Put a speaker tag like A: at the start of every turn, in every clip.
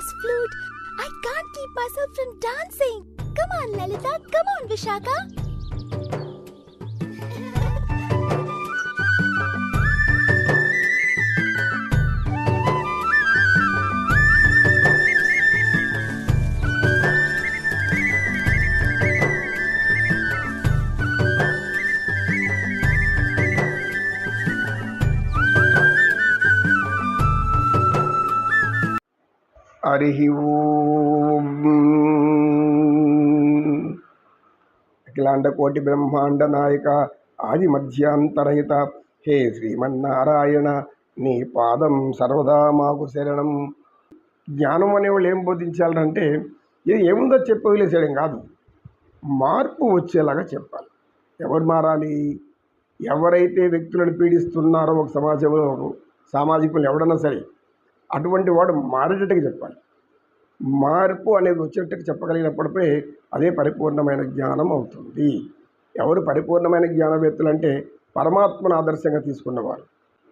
A: this flute. I can't keep myself from dancing. Come on, Lalita. Come on, Vishaka.
B: Hari ఓం. అఖిలాండ కోటి బ్రహ్మాండ నాయక ఆది మధ్యాంతరహిత హే శ్రీమన్నారాయణ, నీ పాదం సర్వదా మాకు శరణం. జ్ఞానం అనేవాళ్ళు ఏం బోధించాలంటే ఇది ఏముందో చెప్పి వదిలేసేయడం కాదు, మార్పు వచ్చేలాగా చెప్పాలి. ఎవరు మారాలి? ఎవరైతే వ్యక్తులను పీడిస్తున్నారో ఒక సమాజంలో సామాజికులు ఎవడన్నా సరే అటువంటి వాడు మారేటట్టుగా చెప్పాలి. మార్పు అనేది వచ్చేటట్టుగా చెప్పగలిగినప్పుడే అదే పరిపూర్ణమైన జ్ఞానం అవుతుంది. ఎవరు పరిపూర్ణమైన జ్ఞానవేత్తలు అంటే పరమాత్మను ఆదర్శంగా తీసుకున్నవారు.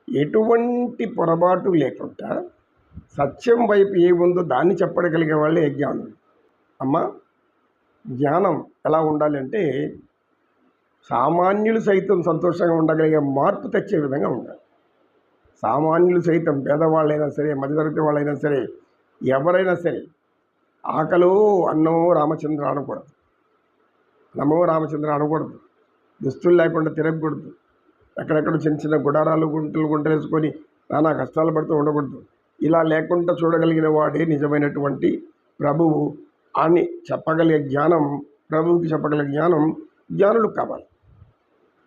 B: ఎటువంటి పొరపాటు లేకుండా సత్యం వైపు ఏముందో దాన్ని చెప్పగలిగే వాళ్ళే జ్ఞానం. అమ్మ, జ్ఞానం ఎలా ఉండాలి అంటే సామాన్యులు సైతం సంతోషంగా ఉండగలిగే మార్పు తెచ్చే విధంగా ఉండాలి. సామాన్యులు సైతం, పేదవాళ్ళైనా సరే, మధ్యతరగతి వాళ్ళైనా సరే, ఎవరైనా సరే ఆకలో అన్నమో రామచంద్ర అనకూడదు, నమో రామచంద్ర అనకూడదు, దుస్తులు లేకుండా తిరగకూడదు, ఎక్కడెక్కడ చిన్న చిన్న గుడారాలు గుంటలు వేసుకొని నానా కష్టాలు పడుతూ ఉండకూడదు. ఇలా లేకుండా చూడగలిగిన వాడే నిజమైనటువంటి ప్రభువు అని చెప్పగలిగే జ్ఞానం, ప్రభువుకి చెప్పగలిగే జ్ఞానం జ్ఞానులకు కావాలి.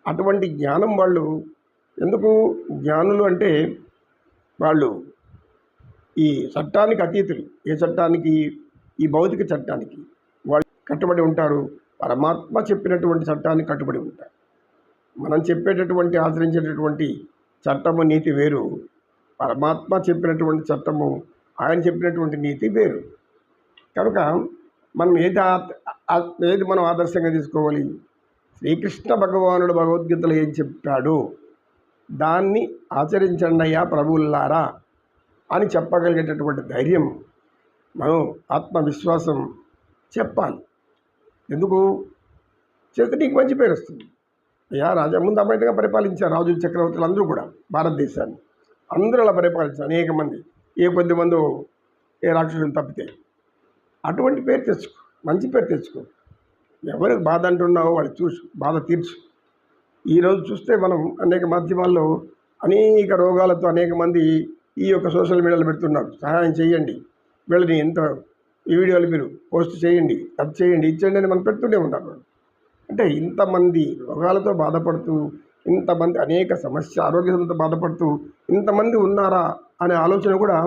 B: అటువంటి జ్ఞానం వాళ్ళు ఎందుకు జ్ఞానులు అంటే వాళ్ళు ఈ చట్టానికి అతీతులు. ఏ చట్టానికి? ఈ భౌతిక చట్టానికి వాళ్ళు కట్టుబడి ఉంటారు. పరమాత్మ చెప్పినటువంటి చట్టానికి కట్టుబడి ఉంటారు. మనం చెప్పేటటువంటి ఆచరించేటటువంటి చట్టము నీతి వేరు, పరమాత్మ చెప్పినటువంటి చట్టము, ఆయన చెప్పినటువంటి నీతి వేరు. కనుక మనం ఏది మనం ఆదర్శంగా తీసుకోవాలి? శ్రీకృష్ణ భగవానుడు భగవద్గీతలో ఏం చెప్పాడు దాన్ని ఆచరించండి అయ్యా ప్రభువులారా అని చెప్పగలిగేటటువంటి ధైర్యం, మనం ఆత్మవిశ్వాసం చెప్పాలి. ఎందుకు చేస్తే నీకు మంచి పేరు వస్తుంది. అయ్యా రాజా ముందు అమైతగా పరిపాలించారు రాజులు, చక్రవర్తులు అందరూ కూడా భారతదేశాన్ని. అందరూ అలా పరిపాలించారు, అనేక మంది, ఏ కొద్ది మంది ఏ రాక్షసులు తప్పితే. అటువంటి పేరు తెచ్చుకో, మంచి పేరు తెచ్చుకో. ఎవరికి బాధ అంటున్నావో వాళ్ళు చూసు, బాధ తీర్చు. ఈరోజు చూస్తే మనం అనేక మాధ్యమాల్లో అనేక రోగాలతో అనేక మంది ఈ యొక్క సోషల్ మీడియాలో పెడుతున్నారు. సహాయం చేయండి, వీళ్ళని ఎంత ఈ వీడియోలు మీరు పోస్ట్ చేయండి, అది చేయండి, ఇచ్చేయండి అని మనం పెడుతూనే ఉన్నారు. అంటే ఇంతమంది రోగాలతో బాధపడుతూ, ఇంతమంది అనేక ఆరోగ్య సమస్యతో బాధపడుతూ ఇంతమంది ఉన్నారా అనే ఆలోచన కూడా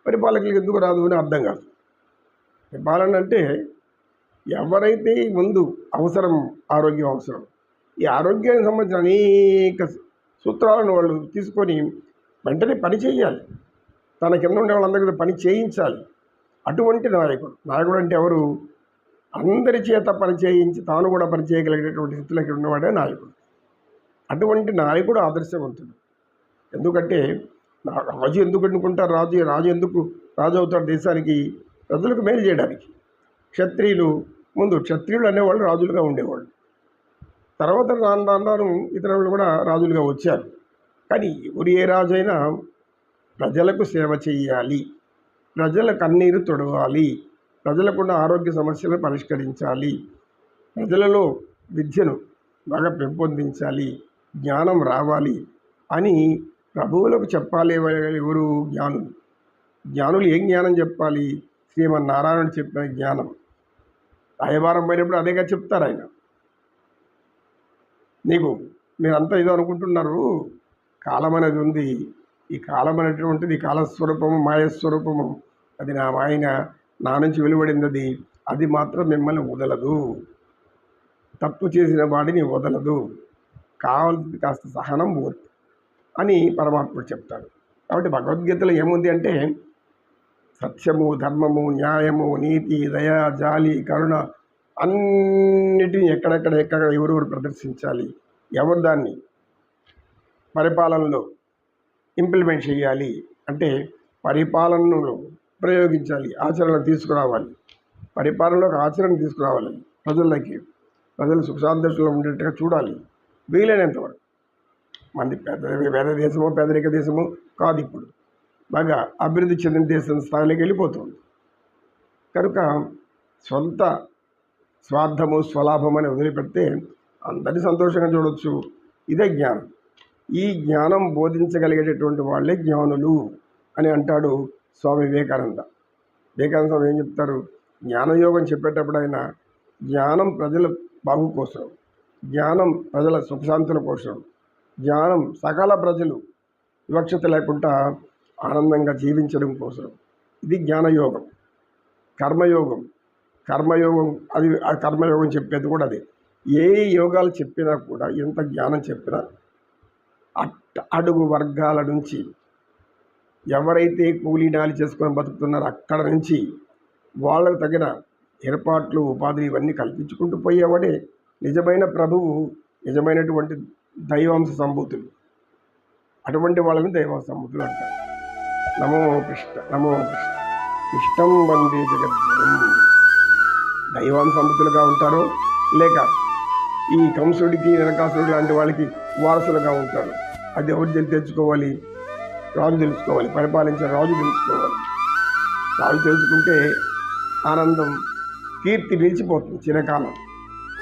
B: పరిపాలకులకు ఎందుకు రాదు అని అర్థం కాదు. పరిపాలన అంటే ఎవరైతే ముందు అవసరం, ఆరోగ్యం అవసరం, ఈ ఆరోగ్యానికి సంబంధించిన అనేక సూత్రాలను వాళ్ళు తీసుకొని వెంటనే పని చేయాలి. తన కింద ఉండే వాళ్ళందరికీ పని చేయించాలి. అటువంటి నాయకుడు అంటే ఎవరు? అందరి చేత పని చేయించి తాను కూడా పని చేయగలిగేటటువంటి స్థితిలోకి ఉన్నవాడే నాయకుడు. అటువంటి నాయకుడు ఆదర్శవంతుడు. ఎందుకంటే రాజు ఎందుకు అనుకుంటారు? రాజు ఎందుకు రాజు అవుతాడు? దేశానికి, ప్రజలకు మేలు చేయడానికి. క్షత్రియులు అనేవాళ్ళు రాజులుగా ఉండేవాళ్ళు. తర్వాత రాను ఇతరులు కూడా రాజులుగా వచ్చారు. కానీ ఏ రాజు అయినా ప్రజలకు సేవ చేయాలి, ప్రజల కన్నీరు తొడవాలి, ప్రజలకున్న ఆరోగ్య సమస్యలను పరిష్కరించాలి, ప్రజలలో విద్యను బాగా పెంపొందించాలి, జ్ఞానం రావాలి అని ప్రభువులకు చెప్పాలి. ఎవరు? జ్ఞానులు ఏం జ్ఞానం చెప్పాలి? శ్రీమన్నారాయణుడు చెప్పిన జ్ఞానం. రాయబారం పోయినప్పుడు అదేగా చెప్తారు ఆయన. మీరంతా ఏదో అనుకుంటున్నారు, కాలం అనేది ఉంది, ఈ కాలం అనేటువంటిది కాలస్వరూపము, మాయస్వరూపము, అది నా మాయన నా నుంచి వెలువడింది, అది మాత్రం మిమ్మల్ని వదలదు, తప్పు చేసిన వాడిని వదలదు, కావాల్సింది కాస్త సహనం, ఓర్పు అని పరమాత్ముడు చెప్తాడు. కాబట్టి భగవద్గీతలో ఏముంది అంటే సత్యము, ధర్మము, న్యాయము, నీతి, దయ, జాలి, కరుణ అన్నిటినీ ఎక్కడ ఎవరెవరు ప్రదర్శించాలి, ఎవరు దాన్ని పరిపాలనలో ఇంప్లిమెంట్ చేయాలి అంటే పరిపాలనలో ప్రయోగించాలి, ఆచరణ తీసుకురావాలి. పరిపాలనలోకి ఆచరణ తీసుకురావాలి. ప్రజలు సుఖశాంతిలో ఉండేట్టుగా చూడాలి వీలైనంత వరకు. మంది పేద దేశమో పేదరిక దేశమో కాదు, ఇప్పుడు బాగా అభివృద్ధి చెందిన దేశం స్థాయిలోకి వెళ్ళిపోతుంది. కనుక సొంత స్వార్థము స్వలాభం అని వదిలిపెడితే అందరినీ సంతోషంగా చూడవచ్చు. ఇదే జ్ఞానం. ఈ జ్ఞానం బోధించగలిగేటటువంటి వాళ్ళే జ్ఞానులు అని అంటాడు స్వామి వివేకానంద. వివేకానంద స్వామి ఏం చెప్తారు? జ్ఞానయోగం చెప్పేటప్పుడు ఆయన జ్ఞానం ప్రజల బాగు కోసం, జ్ఞానం ప్రజల సుఖశాంతుల కోసం, జ్ఞానం సకల ప్రజలు వివక్షత లేకుండా ఆనందంగా జీవించడం కోసం. ఇది జ్ఞానయోగం. కర్మయోగం అది ఆ కర్మయోగం చెప్పేది కూడా అదే. ఏ యోగాలు చెప్పినా కూడా, ఎంత జ్ఞానం చెప్పినా అడుగు వర్గాల నుంచి, ఎవరైతే కూలీనాలి చేసుకొని బతుకుతున్నారో అక్కడ నుంచి వాళ్ళకు తగిన ఏర్పాట్లు, ఉపాధి ఇవన్నీ కల్పించుకుంటూ పోయేవాడే నిజమైన ప్రభువు, నిజమైనటువంటి దైవాంశ సంభూతులు. అటువంటి వాళ్ళని దైవాంశ సంభూతులు అంటారు. నమో కృష్ణ నమో కృష్ణ ఇష్టం వందే జగద్గురుం. దైవాంశ సంభూతులుగా ఉంటారో, లేక ఈ కంసుడికి నరకాసుడి లాంటి వాళ్ళకి వారసులుగా ఉంటారు. అది ఎవరు తెలుసుకోవాలి? రాజు తెలుసుకోవాలి. పరిపాలించే రాజు తెలుసుకోవాలి. రాజు తెలుసుకుంటే ఆనందం, కీర్తి నిలిచిపోతుంది చిరకాలం.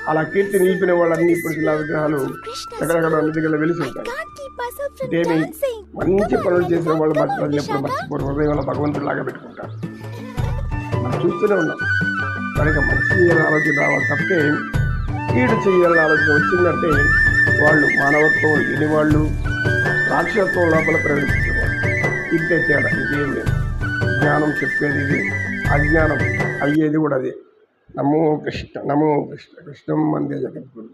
B: అలా కీర్తి నిలిపిన వాళ్ళన్నీ ఇప్పుడు శిలా విగ్రహాలు ఎక్కడెక్కడ అన్ని దగ్గర వెలిసి ఉంటాయి. ఇదేమి మంచి పనులు చేసిన వాళ్ళు ప్రజలు ఎప్పుడు మర్చిపోరు, హృదయంలో భగవంతుడిలాగా పెట్టుకుంటారు. మనం చూస్తూనే ఉన్నాం. కనుక మంచి చేయాలని ఆలోచన రావాలి తప్పితే కీడు చేయాలని ఆలోచన వచ్చిందంటే వాళ్ళు మానవత్వం లేని వాళ్ళు, రాక్షసత్వం లోపల ప్రవేశించేవాళ్ళు. ఇంతే తేడా, ఇంకేం లేదు. జ్ఞానం చెప్పేది ఇది, అజ్ఞానం అయ్యేది కూడా అదే. నమో కృష్ణ నమో కృష్ణ కృష్ణం వందే జగద్గురు.